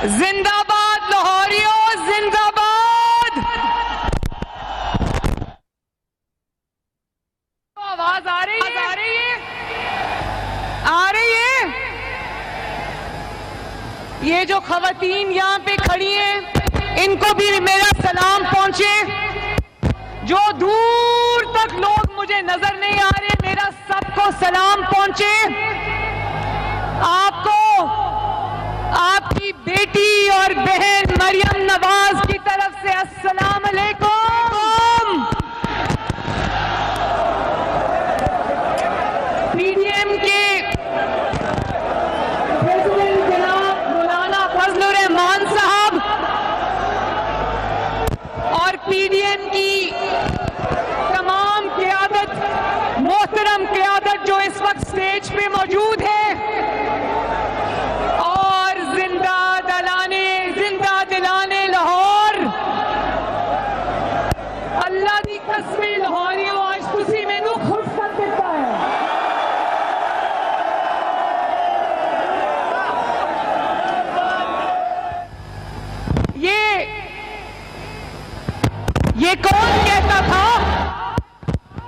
जिंदाबाद लाहौरियों, जिंदाबाद। आवाज आ रही है? आ रही है? ये जो खवातीन यहाँ पे खड़ी हैं, इनको भी मेरा सलाम पहुंचे। जो दूर तक लोग मुझे नजर नहीं आ रहे, मेरा सबको सलाम पहुंचे। आपको आपकी बेटी और बहन मरियम नवाज की तरफ से अस्सलाम अलैकुम। पीडीएम के प्रेसिडेंट जनाब मौलाना फजलुर रहमान साहब और पीडीएम की तमाम क़यादत, मोहतरम क़यादत जो इस वक्त स्टेज पे मौजूद है, कसमें लाहौरियों आज खुशी में दुख खुश कर देता है। ये कौन कहता था,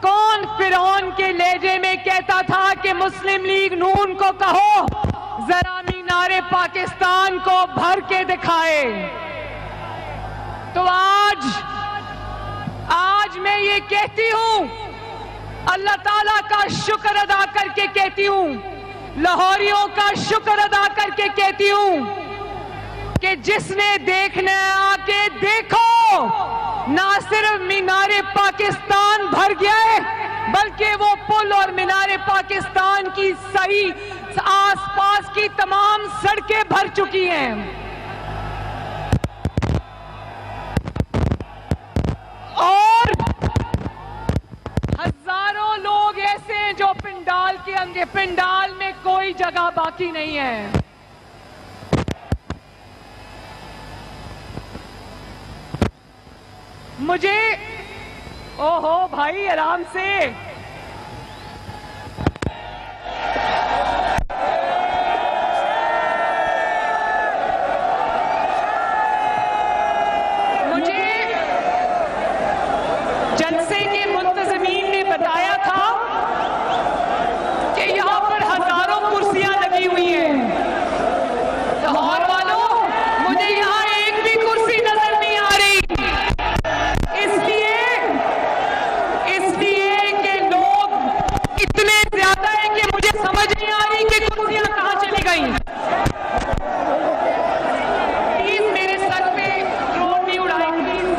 कौन फिरौन के लहजे में कहता था कि मुस्लिम लीग नून को कहो जरा मीनारे पाकिस्तान को भर के दिखाए। तो आज मैं ये कहती हूं, अल्लाह ताला का शुक्र अदा करके कहती हूं, लाहौरियों का शुक्र अदा करके कहती हूं कि जिसने देखना आके देखो, ना सिर्फ मीनारे पाकिस्तान भर गया है, बल्कि वो पुल और मीनारे पाकिस्तान की सही आसपास की तमाम सड़कें भर चुकी हैं। और हजारों लोग ऐसे हैं जो पिंडाल के अंदर, पिंडाल में कोई जगह बाकी नहीं है। मुझे ओहो भाई आराम से, जलसे के मुंतज़मीन ने बताया था कि यहाँ पर हजारों कुर्सियां लगी हुई हैं। लाहौर वालों, मुझे यहाँ एक भी कुर्सी नजर नहीं आ रही, इसलिए कि लोग इतने ज्यादा हैं कि मुझे समझ नहीं आ रही कि कुर्सियां कहाँ चली गई। प्लीज मेरे सर पे ड्रोन नहीं उड़ाए प्लीज।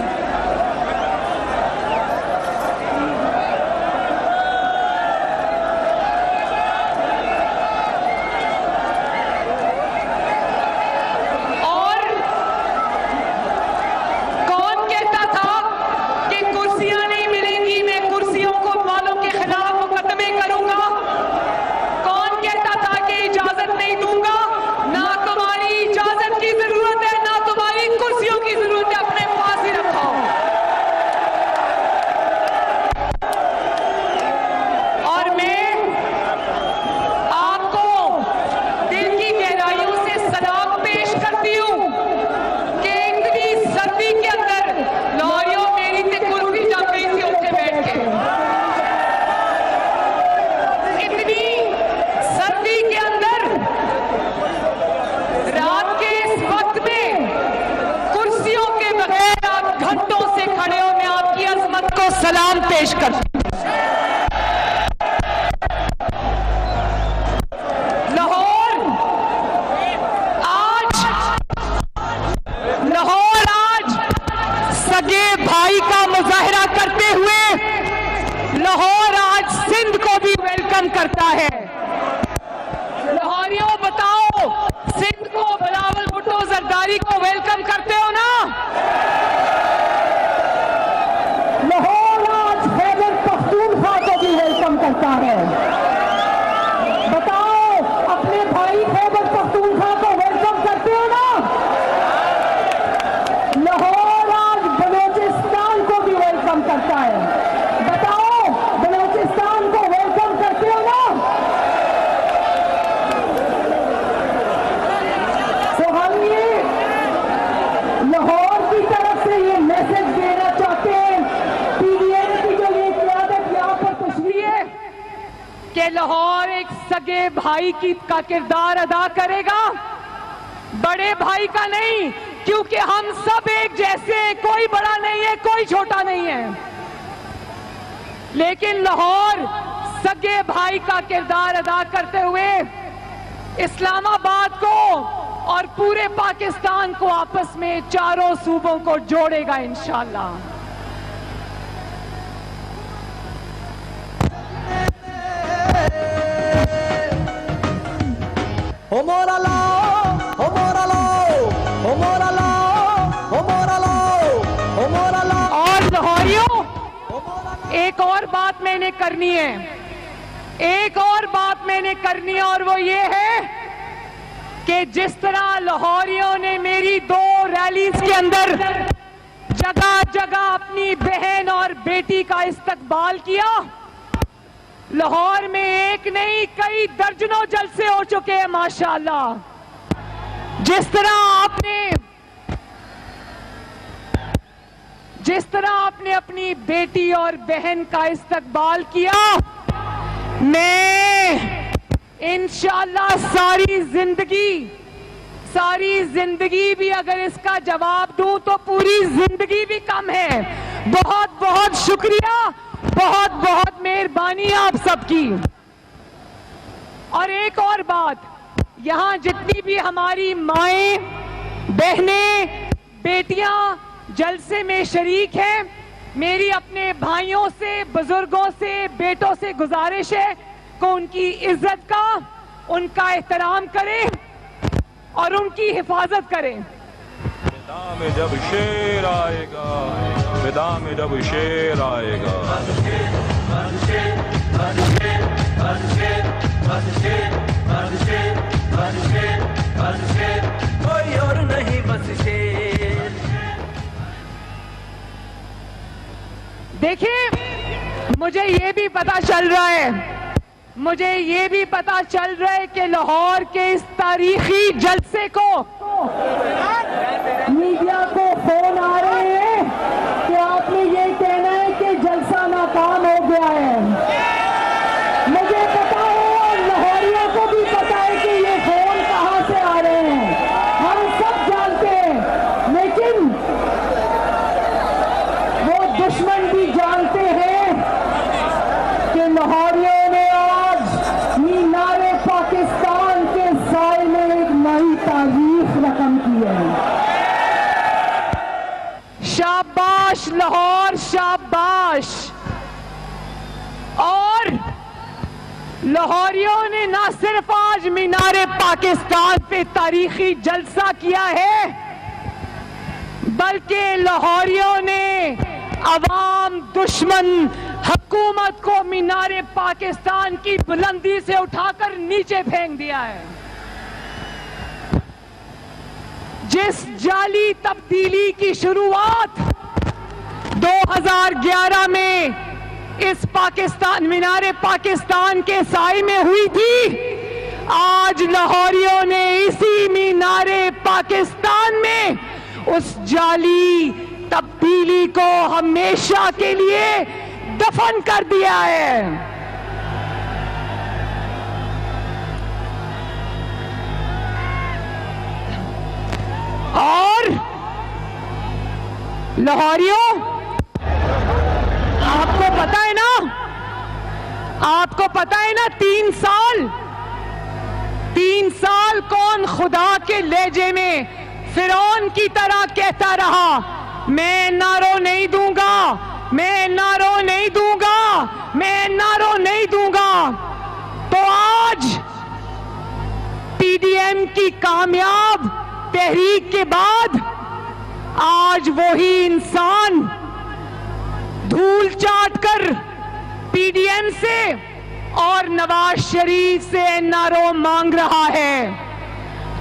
सलाम पेश करती हूं। लाहौर आज सगे भाई का मुजाहिरा करते हुए लाहौर आज सिंध को भी वेलकम करता है। लाहौरियों बताओ, सिंध को बिलावल भुट्टो जरदारी को वेलकम करते हो ना? करता है। बताओ, अपने भाई खैबर पख्तूनख्वा को वेलकम करते हो ना? लाहौर आज ये लाहौर एक सगे भाई का किरदार अदा करेगा, बड़े भाई का नहीं, क्योंकि हम सब एक जैसे हैं, कोई बड़ा नहीं है, कोई छोटा नहीं है। लेकिन लाहौर सगे भाई का किरदार अदा करते हुए इस्लामाबाद को और पूरे पाकिस्तान को आपस में चारों सूबों को जोड़ेगा इंशाअल्लाह। हो मोरा लाओ, हो मोरा लाओ, हो मोरा लाओ, हो मोरा लाओ, हो मोरा लाओ। और लाहौरियों, एक और बात मैंने करनी है, एक और बात मैंने करनी है, और वो ये है कि जिस तरह लाहौरियों ने मेरी 2 रैलीज के अंदर जगह जगह अपनी बहन और बेटी का इस्तकबाल किया, लाहौर में एक नहीं कई दर्जनों जलसे हो चुके हैं माशाअल्लाह। जिस तरह आपने अपनी बेटी और बहन का इस्तकबाल किया, मैं इंशाअल्लाह सारी जिंदगी भी अगर इसका जवाब दूं तो पूरी जिंदगी भी कम है। बहुत बहुत शुक्रिया, बहुत बहुत मेहरबानी आप सबकी। और एक और बात, यहां जितनी भी हमारी माएं, बहनें, बेटियां जलसे में शरीक हैं, मेरी अपने भाइयों से, बुजुर्गों से, बेटों से गुजारिश है कि उनकी इज्जत का, उनका एहतराम करें और उनकी हिफाजत करें। मैदान में जब शेर आएगा, मैदान में जब शेर आएगा, कोई और नहीं बस शेर। देखिए, मुझे ये भी पता चल रहा है कि लाहौर के इस तारीखी जलसे को मीडिया को फोन आ रहे हैं कि आपने ये कहना है कि जलसा नाकाम हो गया है। मुझे पता है और लाहौरियों को भी पता है कि ये फोन कहां से आ रहे हैं, हम सब जानते हैं, लेकिन वो दुश्मन भी जानते हैं कि लाहौरियों ने आज मीनारे पाकिस्तान के साए में एक नई तारीख रकम की है। शाबाश लाहौर, शाबाश। और लाहौरियों ने ना सिर्फ आज मीनारे पाकिस्तान पे तारीखी जलसा किया है, बल्कि लाहौरियों ने अवाम दुश्मन हुकूमत को मीनारे पाकिस्तान की बुलंदी से उठाकर नीचे फेंक दिया है। जिस जाली तब्दीली की शुरुआत 2011 में इस पाकिस्तान, मीनारे पाकिस्तान के साए में हुई थी, आज लाहौरियों ने इसी मीनारे पाकिस्तान में उस जाली तब्दीली को हमेशा के लिए दफन कर दिया है। और लाहौरियों, आपको पता है ना, 3 साल कौन खुदा के लहजे में फिरौन की तरह कहता रहा, मैं नारो नहीं दूंगा, मैं नारो नहीं दूंगा, मैं नारो नहीं दूंगा। तो आज पीडीएम की कामयाब तहरीक के बाद आज वही इंसान धूल चाटकर पीडीएम से और नवाज शरीफ से एनआरओ मांग रहा है।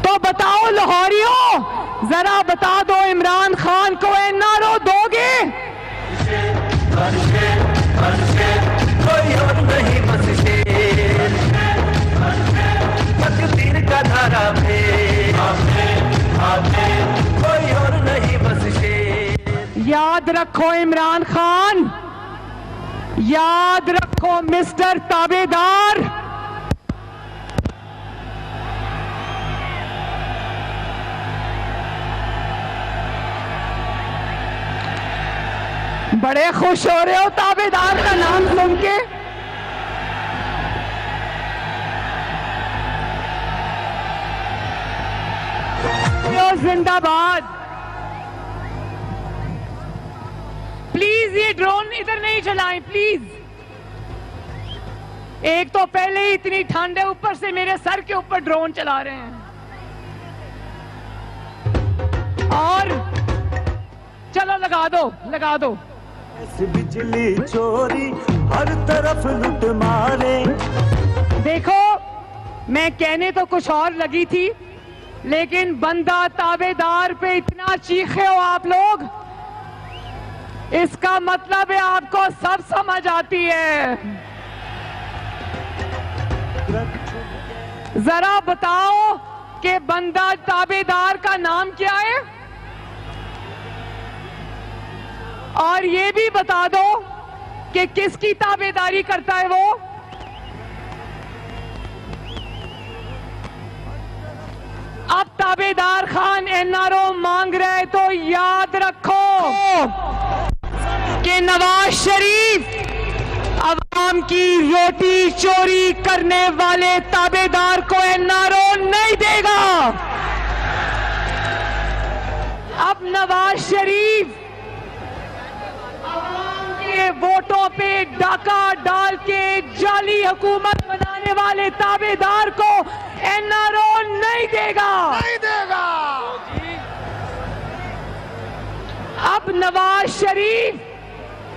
तो बताओ लाहौरियों, जरा बता दो, इमरान खान को एनआरओ दोगे? कोई और नहीं बस शेर, तकदीर का धारा पे कोई और नहीं बस शेर। याद रखो इमरान खान, याद रखो मिस्टर ताबेदार, बड़े खुश हो रहे हो ताबेदार का नाम सुन के? जिंदाबाद। प्लीज ये ड्रोन इधर नहीं चलाएं प्लीज। एक तो पहले ही इतनी ठंड है, ऊपर से मेरे सर के ऊपर ड्रोन चला रहे हैं। और चलो लगा दो, लगा दो। बिजली चोरी हर तरफ लूट मारे। देखो मैं कहने तो कुछ और लगी थी, लेकिन बंदा ताबेदार पे इतना चीखे हो आप लोग, इसका मतलब है आपको सब समझ आती है। जरा बताओ कि बंदा ताबेदार का नाम क्या है, और ये भी बता दो कि किसकी ताबेदारी करता है वो। अब ताबेदार खान एनआरओ मांग रहे तो याद रखो कि नवाज शरीफ अवाम की रोटी चोरी करने वाले ताबेदार को एनआरओ नहीं देगा। अब नवाज शरीफ अवाम के वोटों पे डाका डाल के जाली हुकूमत बनाने वाले ताबेदार को एनआरओ नहीं देगा, नहीं देगा। अब नवाज शरीफ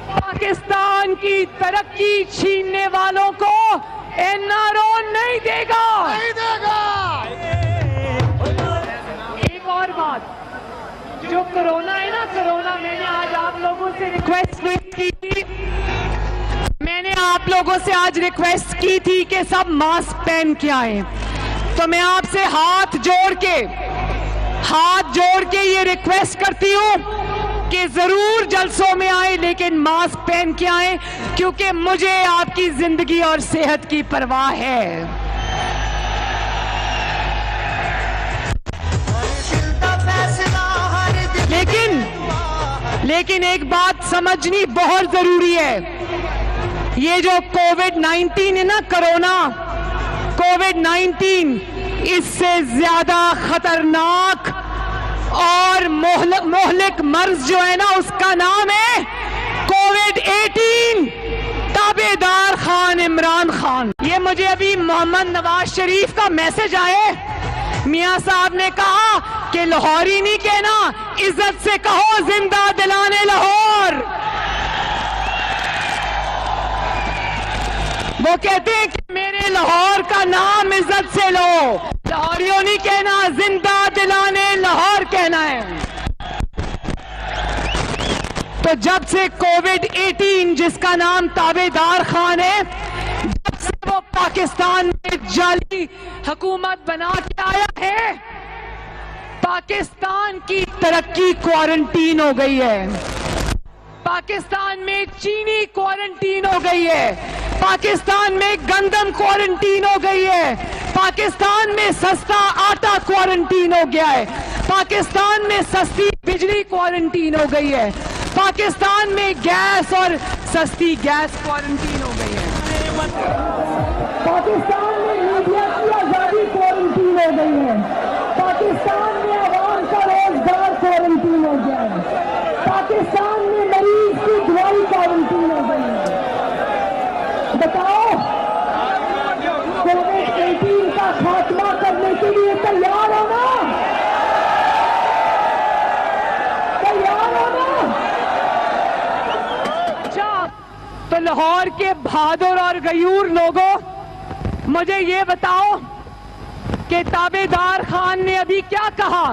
पाकिस्तान की तरक्की छीनने वालों को एनआरओ नहीं देगा, नहीं देगा। एक और बात, जो कोरोना है ना, कोरोना, मैंने आज आप लोगों से रिक्वेस्ट की थी, मैंने आप लोगों से आज रिक्वेस्ट की थी कि सब मास्क पहन के आए। तो मैं आपसे हाथ जोड़ के ये रिक्वेस्ट करती हूँ कि जरूर जलसों में आए, लेकिन मास्क पहन के आए, क्योंकि मुझे आपकी जिंदगी और सेहत की परवाह है। लेकिन एक बात समझनी बहुत जरूरी है। ये जो कोविड-19 है ना, कोरोना, कोविड-19 इससे ज्यादा खतरनाक और मोहलिक मर्ज जो है ना, उसका नाम है कोविड-18। ताबेदार खान इमरान खान। ये मुझे अभी मोहम्मद नवाज शरीफ का मैसेज आए, मियां साहब ने कहा कि लाहौरी नहीं कहना, इज्जत से कहो जिंदा दिलाने लाहौर। वो कहते हैं कि मेरे लाहौर का नाम इज्जत से लो, लाहौरियों नहीं कहना, जिंदा दिलाने लाहौर कहना है। तो जब से कोविड-18 जिसका नाम ताबेदार खान है, जब से वो पाकिस्तान में जाली हुकूमत बना के आया है, पाकिस्तान की तरक्की क्वारंटीन हो गई है, पाकिस्तान में चीनी क्वारंटीन हो गई है, पाकिस्तान में गंदम क्वारंटीन हो गई है, पाकिस्तान में सस्ता आटा क्वारंटीन हो गया है, पाकिस्तान में सस्ती बिजली क्वारंटीन हो गई है, पाकिस्तान में गैस और सस्ती गैस क्वारंटीन हो गई है, पाकिस्तान में मीडिया की आजादी क्वारंटीन हो गई है, पाकिस्तान में आवाम का रोजगार क्वारंटीन हो गया है, पाकिस्तान में मरीज की दवाई क्वारंटीन हो गई है। बताओ, कोविड-18 का खात्मा करने के लिए तैयार हो ना? तैयार हो ना? अच्छा, तो लाहौर के बहादुर और गयूर लोगों, मुझे ये बताओ कि ताबेदार खान ने अभी क्या कहा।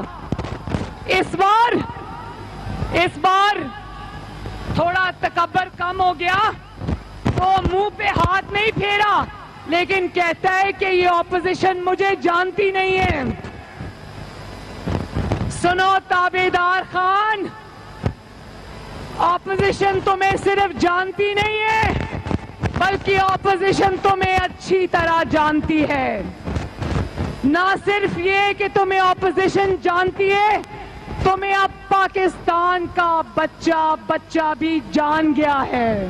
इस बार थोड़ा तकब्बर कम हो गया, तो मुंह पे हाथ नहीं फेरा, लेकिन कहता है कि ये ऑपोजिशन मुझे जानती नहीं है। सुनो ताबेदार खान, ऑपोजिशन तुम्हें सिर्फ जानती नहीं है, बल्कि ऑपोजिशन तुम्हें अच्छी तरह जानती है। ना सिर्फ ये कि तुम्हें ऑपोजिशन जानती है, तुम्हें अब पाकिस्तान का बच्चा बच्चा भी जान गया है।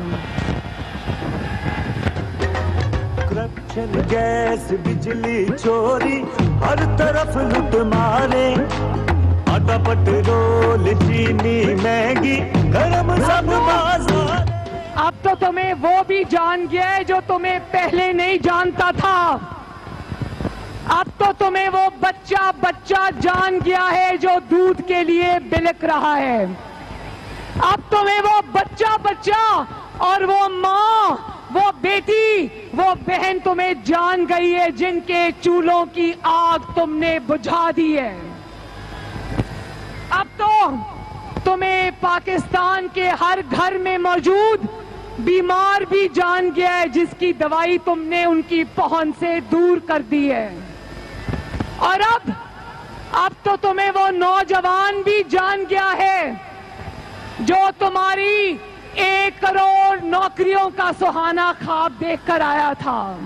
करप्शन, गैस, बिजली चोरी, हर तरफ लूट मारे, आटा पेट्रोल चीनी महंगी, गरम सब बाजार। अब तो तुम्हें वो भी जान गया है जो तुम्हें पहले नहीं जानता था। अब तो तुम्हें वो बच्चा बच्चा जान गया है जो दूध के लिए बिलक रहा है। अब तुम्हें वो बच्चा बच्चा और वो माँ, वो बेटी, वो बहन तुम्हें जान गई है जिनके चूल्हों की आग तुमने बुझा दी है। अब तो तुम्हें पाकिस्तान के हर घर में मौजूद बीमार भी जान गया है जिसकी दवाई तुमने उनकी पहुंच से दूर कर दी है। और अब तो तुम्हें वो नौजवान भी जान गया है जो तुम्हारी 1 करोड़ नौकरियों का सुहाना ख्वाब देखकर आया था,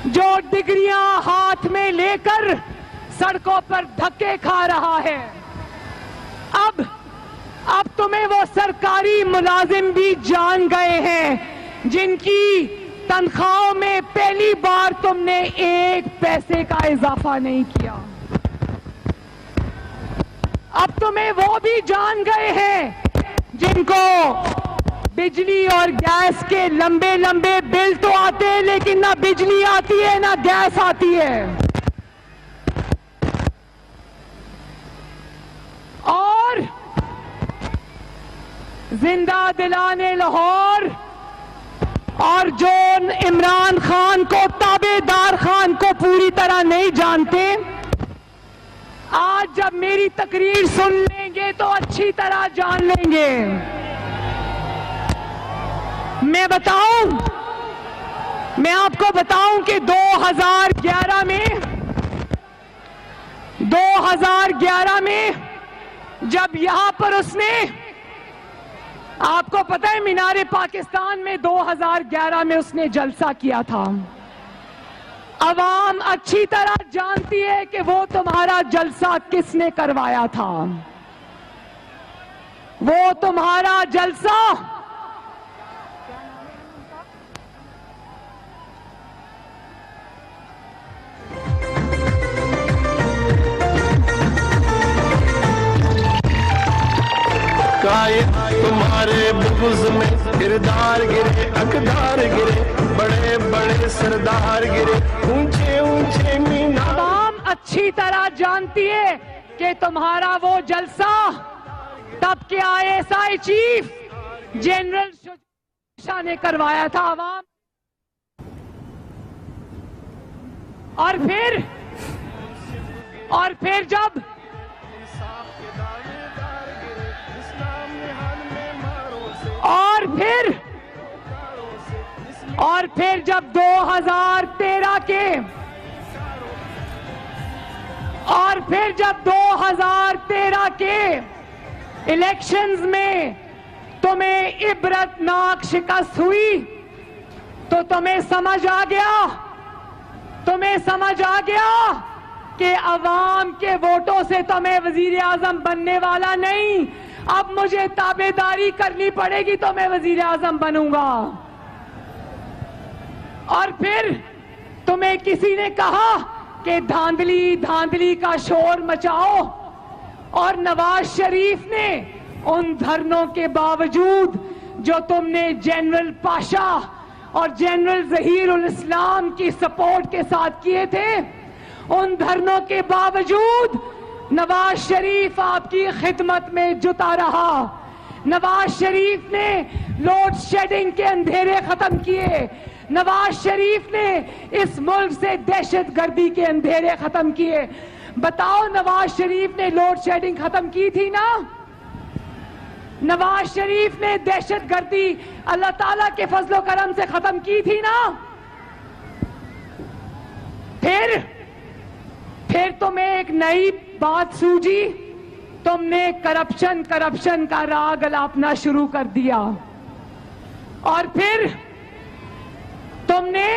जो डिग्रियां हाथ में लेकर सड़कों पर धक्के खा रहा है। अब तुम्हें वो सरकारी मुलाजिम भी जान गए हैं जिनकी तनख्वाहों में पहली बार तुमने 1 पैसे का इजाफा नहीं किया। अब तुम्हें वो भी जान गए हैं जिनको बिजली और गैस के लंबे लंबे बिल तो आते हैं लेकिन ना बिजली आती है ना गैस आती है। और जिंदा दिलाने लाहौर और जो इमरान खान को, ताबेदार खान को पूरी तरह नहीं जानते, आज जब मेरी तकरीर सुन लेंगे तो अच्छी तरह जान लेंगे। मैं आपको बताऊं कि 2011 में जब यहां पर उसने, आपको पता है मीनारे पाकिस्तान में 2011 में उसने जलसा किया था। अवाम अच्छी तरह जानती है कि वो तुम्हारा जलसा किसने करवाया था। वो तुम्हारा जलसा तुम्हारे बुग़्ज़ में किरदार गिरे, अकदार गिरे, बड़े बड़े सरदार गिरे, ऊंचे ऊंचे मीनार। आवाम अच्छी तरह जानती है कि तुम्हारा वो जलसा तब के ISI चीफ जनरल शाह ने करवाया था। आवाम और फिर जब और फिर जब 2013 के इलेक्शंस में तुम्हें इबरतनाक शिकस्त हुई तो तुम्हें समझ आ गया कि अवाम के वोटों से तो मैं वजीर आजम बनने वाला नहीं, अब मुझे ताबेदारी करनी पड़ेगी तो मैं वजीर आजम बनूंगा। और फिर तुम्हें किसी ने कहा कि धांधली का शोर मचाओ, और नवाज शरीफ ने उन धरनों के बावजूद जो तुमने जनरल पाशा और जनरल ज़हीरुल इस्लाम की सपोर्ट के साथ किए थे, उन धरनों के बावजूद नवाज शरीफ आपकी खिदमत में जुटा रहा। नवाज शरीफ ने लोड शेडिंग के अंधेरे खत्म किए। नवाज शरीफ ने इस मुल्क से दहशतगर्दी के अंधेरे खत्म किए। बताओ, नवाज शरीफ ने लोड शेडिंग खत्म की थी ना? नवाज शरीफ ने दहशतगर्दी अल्लाह ताला के फजलो करम से खत्म की थी ना? फिर तुम्हें एक नई बात सूझी, तुमने करप्शन का राग अलापना शुरू कर दिया। और फिर तुमने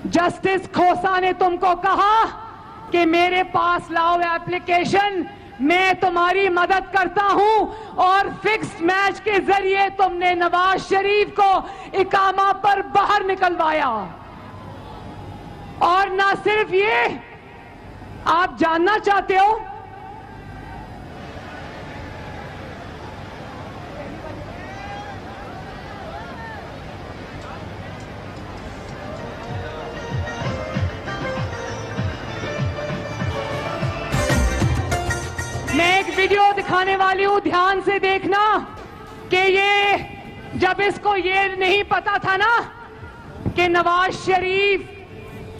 जस्टिस खोसा ने तुमको कहा कि मेरे पास लाओ एप्लीकेशन, मैं तुम्हारी मदद करता हूं, और फिक्स्ड मैच के जरिए तुमने नवाज शरीफ को इकामा पर बाहर निकलवाया। और ना सिर्फ ये, आप जानना चाहते हो मैं एक वीडियो दिखाने वाली हूं, ध्यान से देखना कि ये जब इसको ये नहीं पता था ना कि नवाज शरीफ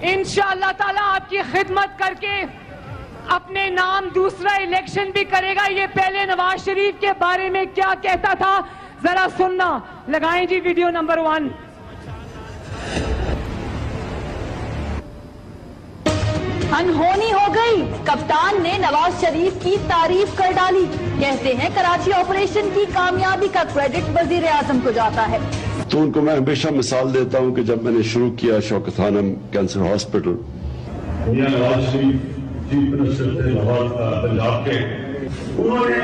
इंशाअल्लाह ताला आपकी खिदमत करके अपने नाम दूसरा इलेक्शन भी करेगा, ये पहले नवाज शरीफ के बारे में क्या कहता था, जरा सुनना। लगाएं जी वीडियो नंबर 1। अनहोनी हो गई, कप्तान ने नवाज शरीफ की तारीफ कर डाली। कहते हैं कराची ऑपरेशन की कामयाबी का क्रेडिट वजीर आजम को जाता है। तो उनको मैं हमेशा मिसाल देता हूं कि जब मैंने शुरू किया Shaukat Khanam cancer hospital, Nawaz Sharif chief minister थे पंजाब के, उन्होंने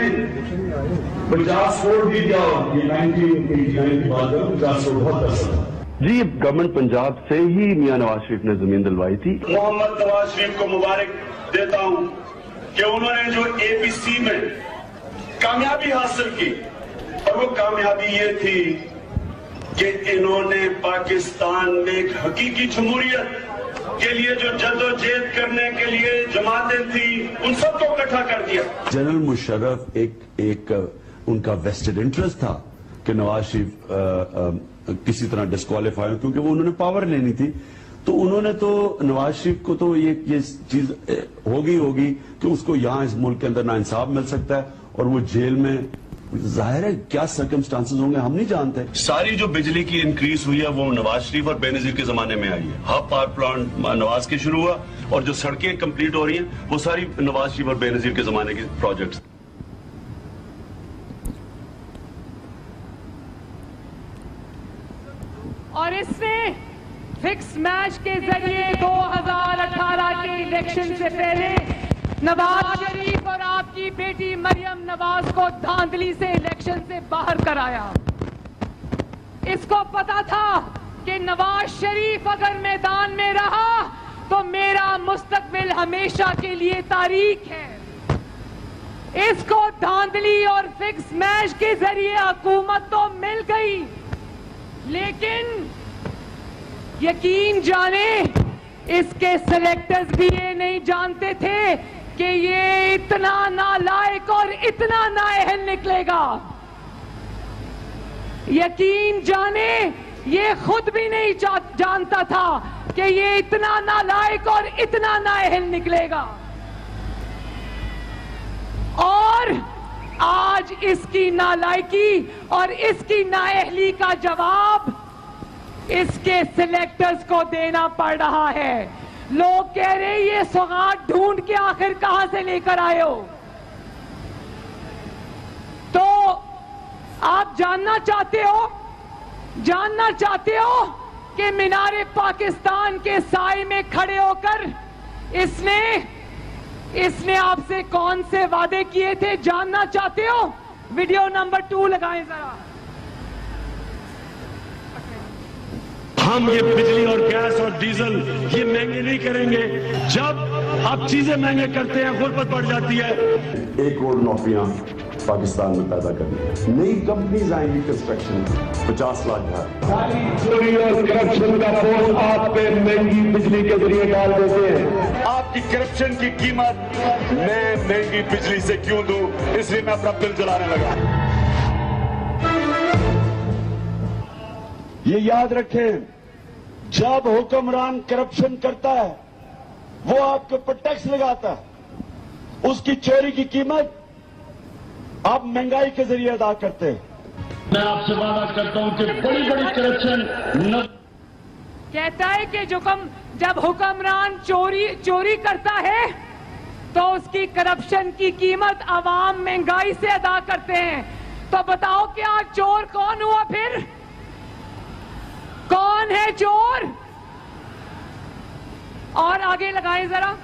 50 करोड़ भी दिया। ये 1989 की बात है, 50 करोड़ बहुत पैसा था जी। गवर्नमेंट पंजाब से ही मियां नवाज शरीफ ने जमीन दिलवाई थी। मोहम्मद नवाज शरीफ को मुबारक देता हूं कि उन्होंने जो एपीसी में कामयाबी हासिल की, और वो कामयाबी ये थी कि इन्होंने पाकिस्तान में एक हकीकी जमहूरियत के लिए जो जद्दोजहद करने के लिए जमातें थी, उन सबको इकट्ठा कर दिया। जनरल मुशर्रफ एक उनका वेस्टेड इंटरेस्ट था कि नवाज शरीफ किसी तरह डिस्क्वालीफाई हो, क्योंकि वो उन्होंने पावर लेनी थी। तो उन्होंने तो नवाज शरीफ को तो ये चीज होगी कि उसको यहां इस मुल्क के अंदर नाइंसाफ मिल सकता है, और वो जेल में, जाहिर है क्या सर्कमस्टांसेस होंगे हम नहीं जानते। सारी जो बिजली की इंक्रीज हुई है वो नवाज शरीफ और बेनजीर के जमाने में आई है। हब पावर प्लांट नवाज के शुरू हुआ, और जो सड़कें कंप्लीट हो रही हैं वो सारी नवाज शरीफ और बेनजीर के जमाने के प्रोजेक्ट्स। और इसने फिक्स मैच के जरिए 2018 के इलेक्शन से पहले नवाज शरीफ और आपकी बेटी मरियम नवाज को धांधली से इलेक्शन से बाहर कराया। इसको पता था कि नवाज शरीफ अगर मैदान में रहा तो मेरा मुस्तकबिल हमेशा के लिए तारीख है। इसको धांधली और फिक्स मैच के जरिए हुकूमत तो मिल गई, लेकिन यकीन जाने इसके सेलेक्टर्स भी ये नहीं जानते थे कि ये इतना नालायक और इतना नाअहल निकलेगा। यकीन जाने ये खुद भी नहीं जानता था कि ये इतना नालायक और इतना नाअहल निकलेगा। और आज इसकी नालायकी और इसकी नाअहली का जवाब इसके सिलेक्टर्स को देना पड़ रहा है। लोग कह रहे ये सौगात ढूंढ के आखिर कहां से लेकर आए हो। तो आप जानना चाहते हो कि मीनारे पाकिस्तान के साए में खड़े होकर इसने आपसे कौन से वादे किए थे, जानना चाहते हो? वीडियो नंबर 2 लगाएं जरा। हम ये बिजली और गैस और डीजल ये महंगे नहीं करेंगे। जब आप चीजें महंगे करते हैं गुर्बत बढ़ जाती है। 1 करोड़ नौकरियां पाकिस्तान में पैदा करनी, नई कंपनीज आएंगी कंस्ट्रक्शन, 50 लाख घर। चोरी और करप्शन का बोझ आप पे महंगी बिजली के जरिए डाल देते हैं। आपकी करप्शन की कीमत मैं महंगी बिजली से क्यों दूं, इसलिए मैं अपना बिल जलाने लगा। ये याद रखें, जब हुक्मरान करप्शन करता है वो आपके ऊपर टैक्स लगाता है, उसकी चोरी की कीमत आप महंगाई के जरिए अदा करते हैं। मैं आपसे वादा करता हूं कि बड़ी बड़ी करप्शन कहता है कि जब हुक्मरान चोरी करता है तो उसकी करप्शन की कीमत आवाम महंगाई से अदा करते हैं। तो बताओ क्या चोर कौन हुआ फिर? कौन है चोर? और आगे लगाएं जरा।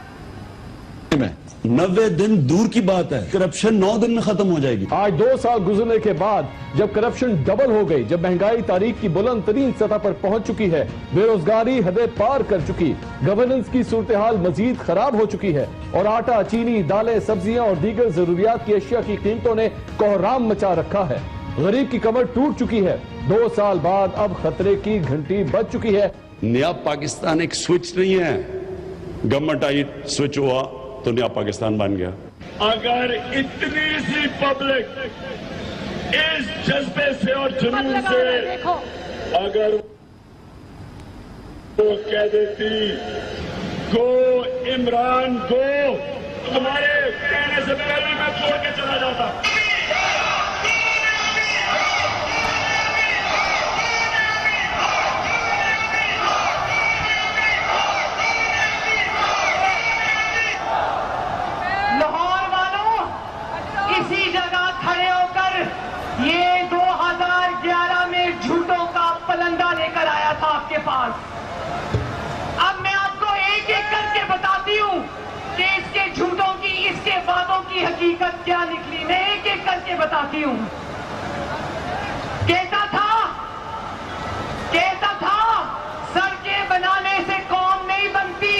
90 दिन दूर की बात है, करप्शन 9 दिन में खत्म हो जाएगी। आज 2 साल गुजरने के बाद जब करप्शन डबल हो गई, जब महंगाई तारीख की बुलंद तरीन सतह पर पहुंच चुकी है, बेरोजगारी हदें पार कर चुकी, गवर्नेंस की सूरत हाल मजीद खराब हो चुकी है और आटा, चीनी, दालें, सब्जियां और दीगर जरूरियात की अशिया की कीमतों ने कोहराम मचा रखा है। गरीब की कमर टूट चुकी है। 2 साल बाद अब खतरे की घंटी बज चुकी है। नया पाकिस्तान एक स्विच नहीं है, गवर्नमेंट आई स्विच हुआ तो नया पाकिस्तान बन गया। अगर इतनी सी पब्लिक इस जज्बे से और जुनून से अगर वो कह देती गो इमरान गो, तुम्हारे कहने से पहले मैं छोड़ के चला जाता। इसी जगह खड़े होकर ये 2011 में झूठों का पलंदा लेकर आया था आपके पास। अब मैं आपको एक एक करके बताती हूँ कि इसके झूठों की, इसके वादों की हकीकत क्या निकली। मैं एक एक करके बताती हूँ। कहता था सड़कें बनाने से कौम नहीं बनती,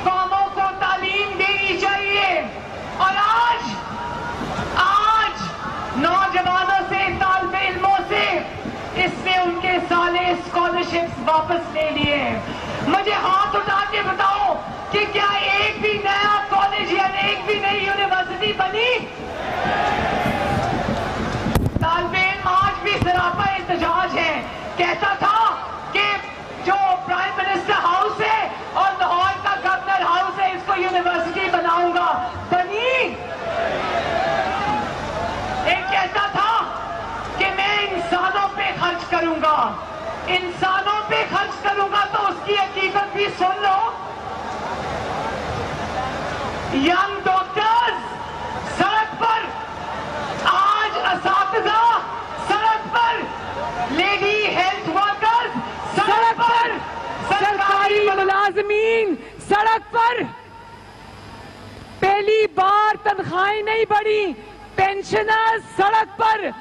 कौमों को तालीम देनी चाहिए। और आज नौजवानों से, तालिब इल्मों से इसने उनके साले स्कॉलरशिप्स वापस ले लिए। मुझे हाथ उठा के बताओ कि क्या एक भी नया कॉलेज या एक भी नई यूनिवर्सिटी बनी? तालिब इल्म आज भी सरापा एहतजाज है। कहता था कि जो प्राइम मिनिस्टर हाउस है और लाहौर का गवर्नर हाउस है, इसको यूनिवर्सिटी बनाऊंगा, बनी? एक कहता था कि मैं इंसानों पे खर्च करूंगा, इंसानों पे खर्च करूंगा, तो उसकी हकीकत भी सुन लो। यंग डॉक्टर्स सड़क पर, आज असातिज़ा सड़क पर, लेडी हेल्थ वर्कर्स सड़क पर, सरकारी मुलाजमीन सड़क पर। पहली बार तनख्वाहें नहीं बढ़ी, पेंशनर्स सड़क पर,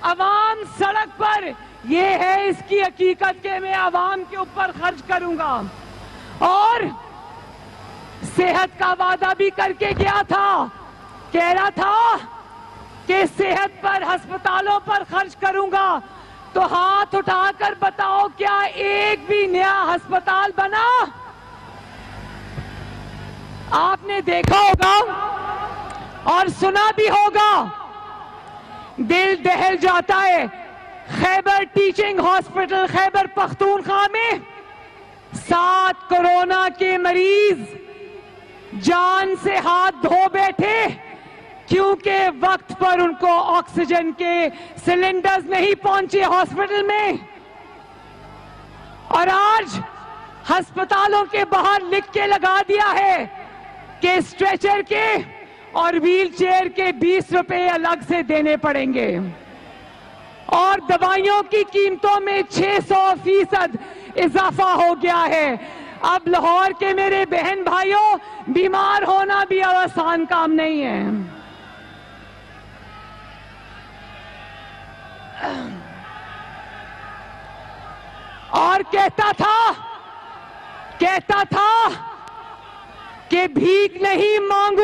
अवाम सड़क पर। ये है इसकी हकीकत कि मैं अवाम के ऊपर खर्च करूंगा। और सेहत का वादा भी करके गया था, कह रहा था कि सेहत पर, अस्पतालों पर खर्च करूंगा। तो हाथ उठाकर बताओ, क्या एक भी नया अस्पताल बना? आपने देखा होगा और सुना भी होगा, दिल दहल जाता है। खैबर टीचिंग हॉस्पिटल खैबर पख्तूनख्वा में 7 कोरोना के मरीज जान से हाथ धो बैठे, क्योंकि वक्त पर उनको ऑक्सीजन के सिलेंडर्स नहीं पहुंचे हॉस्पिटल में। और आज अस्पतालों के बाहर लिख के लगा दिया है कि स्ट्रेचर के और व्हील चेयर के 20 रुपए अलग से देने पड़ेंगे। और दवाइयों की कीमतों में 600% इजाफा हो गया है। अब लाहौर के मेरे बहन भाइयों, बीमार होना भी आसान काम नहीं है। और कहता था कि भीख नहीं मांगू।